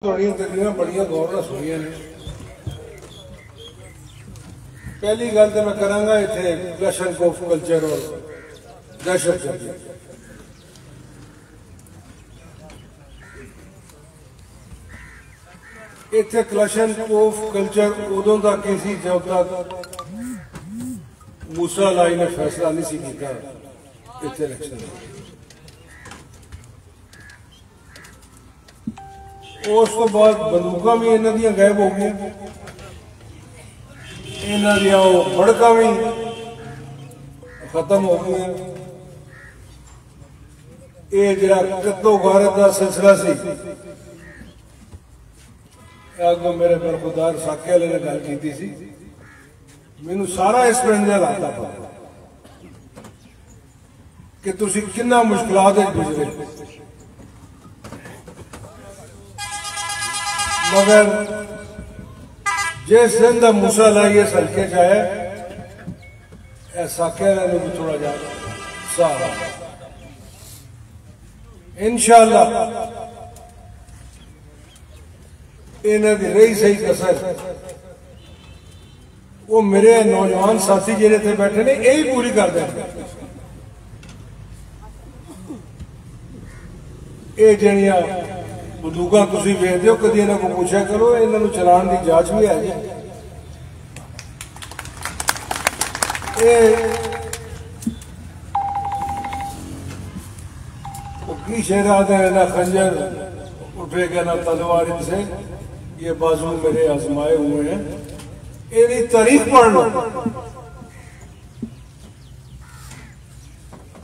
थोड़ियां तकरीबन बड़िया गौर नाल सुनिया ने। पहली गल तो मैं करांगा इत्थे क्लैश ऑफ कल्चर और दहशतगर्दी। इत्थे क्लैश ऑफ कल्चर उदों तक ही सी जब तक मूसा लाई ने फैसला नहीं सी कीता इत्थे इलेक्शन। उस तो बाद बंदूक भी इन्हों दी गायब हो गई, इन्हों दियां बड़का भी खत्म हो गई। ये जिहड़ा कत्तो गारत का सिलसिला सी, अगों मेरे बरखुदार साके वाले ने गल की सी, मैनू सारा इस पिंड के हालात का पता कि तुसीं किन्ना मुश्किलात गुजरे। मगर जिस दिन का मूसा लाई इस हल्के च आया, साके वाले भी थोड़ा जा सहारा इंशाअल्लाह इन्हां दी रही सही कसर वो मेरे नौजवान साथी जिहड़े इत्थे बैठे ने यही पूरी कर देंगे। ये जिहड़ियां बंदूकां तुसीं वेचदे हो, कदी इन्हां को पूछा करो इन्हां नूं चलाण दी जांच भी है जी। की शेर आते हैं ना खंजर उठेगा ना तलवार से, ये बाजू मेरे आजमाए हुए हैं। इहदी तारीख पढ़ लो।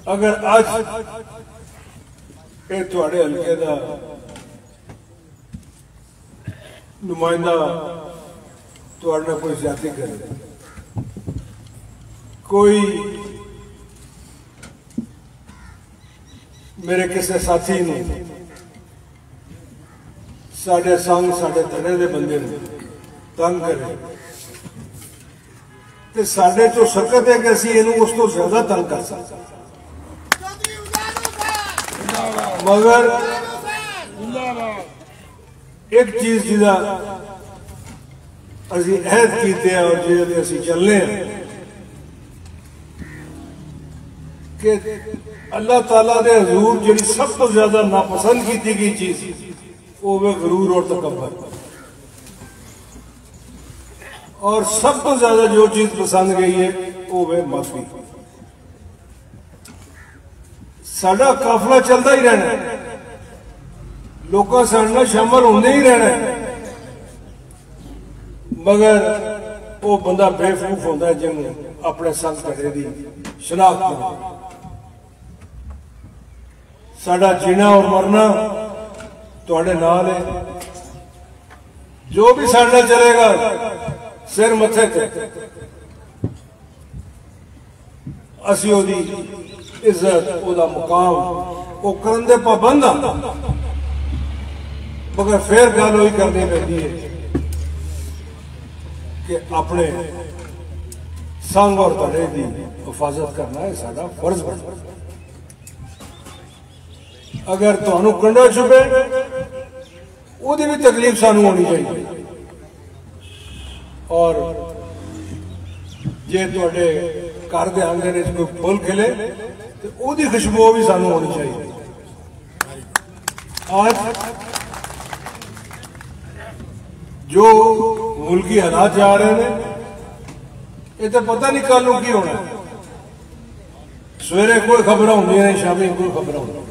अगर आज ये तुहाडे हल्के दा नुमाइंदा तुहाडे नाल कोई ज्यादती करे, कोई मेरे किसी साथी ने साडे संग साडे धड़े दे बंदे ने तंग करे ते साडे चो सकत है कि असीं इहनूं उस तो ज्यादा तंग कर सकते। मगर एक चीज जिहदा असीं अहद कीते और जिहदे असीं चलने हैं कि अल्लाह ताला दे हजूर जिहड़ी सब तो ज्यादा नापसंद की गई चीज वो वे गुरूर और तकब्बुर, और सब तो ज्यादा जो चीज पसंद गई है वो वे माफी। साडा काफिला चलता ही रहना है, लोग साडे नाल शामिल होंदे ही रहना है, मगर वो बंदा बेवकूफ होंदा है जिन्होंने अपने संग धड़े की शनाख्त नहीं। साडा जीना और मरना तुहाडे नाल है, जो भी साडे नाल चलेगा सिर मथे ते असीं ओदी इज्जत ओदा मुकाम वो करन दे पाबंद हां। मगर फिर गल वही करनी पैंदी है कि अपने संग और धड़े की हिफाजत करना है साडा फर्ज बनता। अगर तुहानू कंडा छुपे उहदी भी तकलीफ सानू होनी चाहिए, और जे तुहाडे घर दे आंगन विच कोई फुल खिले तो उहदी खुशबू भी सानू होनी चाहिए। आज जो मुल्की हालात जा रहे हैं ये तो पता नहीं कल की होना। सवेरे कोई खबर होंगी नहीं, शामी कोई खबर होंगी।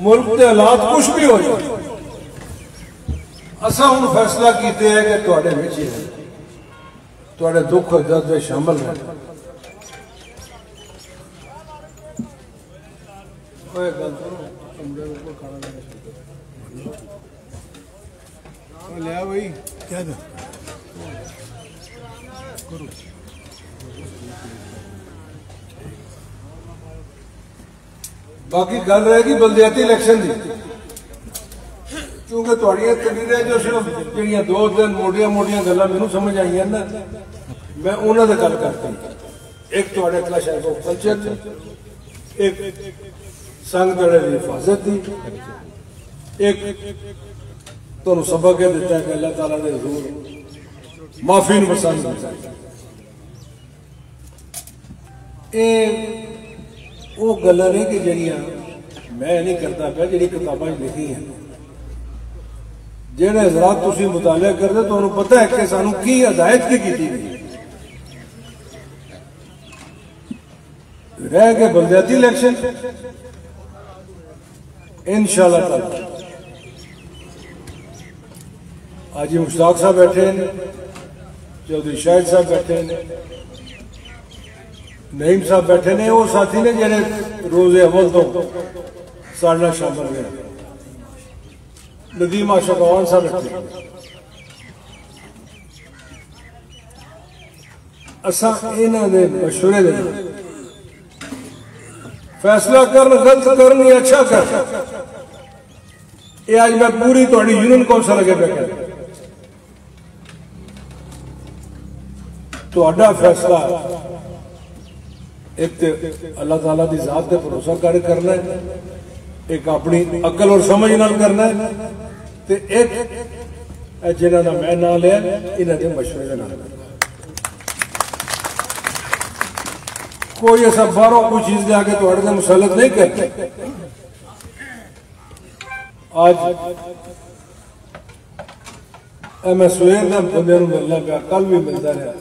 मुल्क के हालात कुछ भी हो जाए, असा हुण फैसला किया है कि तुहाडे विच ही तुहाडे दुख और दर्द में शामिल है। लिया भाई क्या था करो। बाकी गल रहेगी बलदियाती इलेक्शन की, क्योंकि तुहाड़ियां तकरीरें जो सिर्फ जिहड़ियां दो दिन मोटियां मोटियां गल्लां मैनूं समझ आईयां ना, मैं उन्हां दी गल करता। एक तुहाडे क्लैश ऑफ कल्चर, एक संघ दड़े की हिफाजत की। एक तुहानू सबक यह दिता है कि अल्लाह ताला दे हुजूर माफी नूं पसंद करदा है। वो गल्लां ने कि जिहड़ियां मैं नहीं करता पिया, जिहड़ी किताबां लिखी हैं, जिहड़े हज़रात तुसीं मुतालिया करदे तुहानू पता है कि सानू की हदायत की कीती गई है। रह गए बलदियाती इलेक्शन, इंशाअल्लाह ताला आज मुश्ताक साहब बैठे हैं, चौधरी शाहिद साहब बैठे हैं, नईम साहब बैठे ने, वो साथी ने जिन्हें रोजे अव्वल तो साढ़े शामिल हुए। नदीम आशकवान साहब बैठे। असा इन्हां दे मशवरे दे फैसला कर, गलत करनी अच्छा कर। ये आज मैं पूरी थोड़ी यूनियन कौंसल अगे बैठा, तुहाडा फैसला एक तो अल्लाह ताला की जात पे भरोसा कर करना है, एक अपनी अकल और समझ नाल करना है, ते एक जिन्हां दा मैं नाम लिया इन्हां दे मशवरे नाल। कोई ऐसा बाहरों कोई चीज लिया के तुहाडे ते मुसलत नहीं करते। आज मैं सवेर का बंदे मिलना पाया, कल भी मिलता रहा।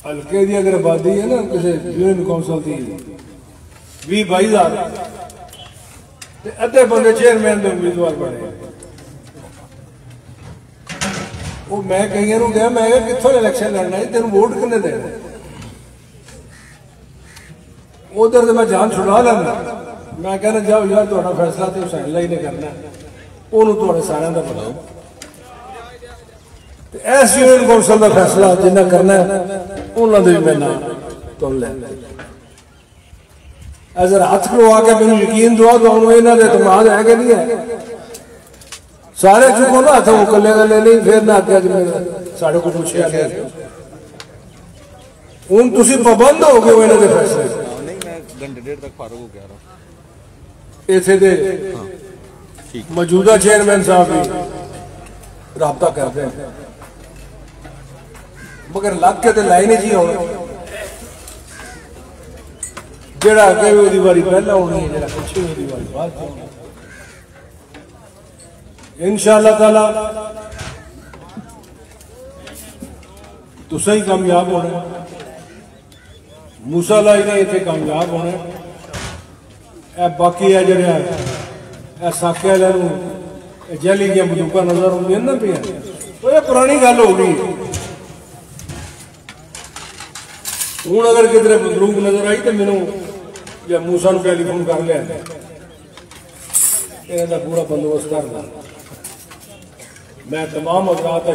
हल्के की अगर आबादी है ना किसी यूनियन कौंसल की 20-22 हज़ार, अद्धे बंदे चेयरमैन के उम्मीदवार बने। वो मैं कई गया, मैं कितों इलेक्शन लड़ना है, तेन वोट किन्ने देना। उधर तो मैं जान छुड़ा लेना, मैं कहना जाओ यार तुहाडा फैसला तो हुसैन लाई ने करना, उन्होंने तुहाडे सारिਆਂ दा बनाओ। इस यूनियन कौंसल का फैसला जिन्ना करना है उन्होंने भी मैं नाम तुम लेना। अगर हाथ खड़वा के मैंने यकीन दुआ तो इन्हों के एतमाद है कि नहीं है। सारे चुको ना हाथ, वो कले कले नहीं, फिर ना अगे साढ़े को पूछा गया। हूँ तुम पाबंद हो गए इन्हों के फैसले। इत्थे दे मौजूदा चेयरमैन साहब भी राबता करते हैं, मगर लग के तो लाइन जी आना। जेड़ा अगे भी वारी पहला होनी है, जेड़ा पिछे भी वारी बाद होनी। इंशाअल्लाह ताला तुसां ही कामयाब होना, मूसा लाई ने इत्थे कामयाब होना। बाकी है जेड़ा साके वाले जैली दी बंदूक नजर आउंदियां ना पिया, वो पुरानी गल हो गई। हूँ अगर किधरे बंदूक नजर आई तो मैनू या मूसा नूं टेलीफोन कर लिया, इन्हां दा पूरा बंदोबस्त करना। मैं तमाम हज़रात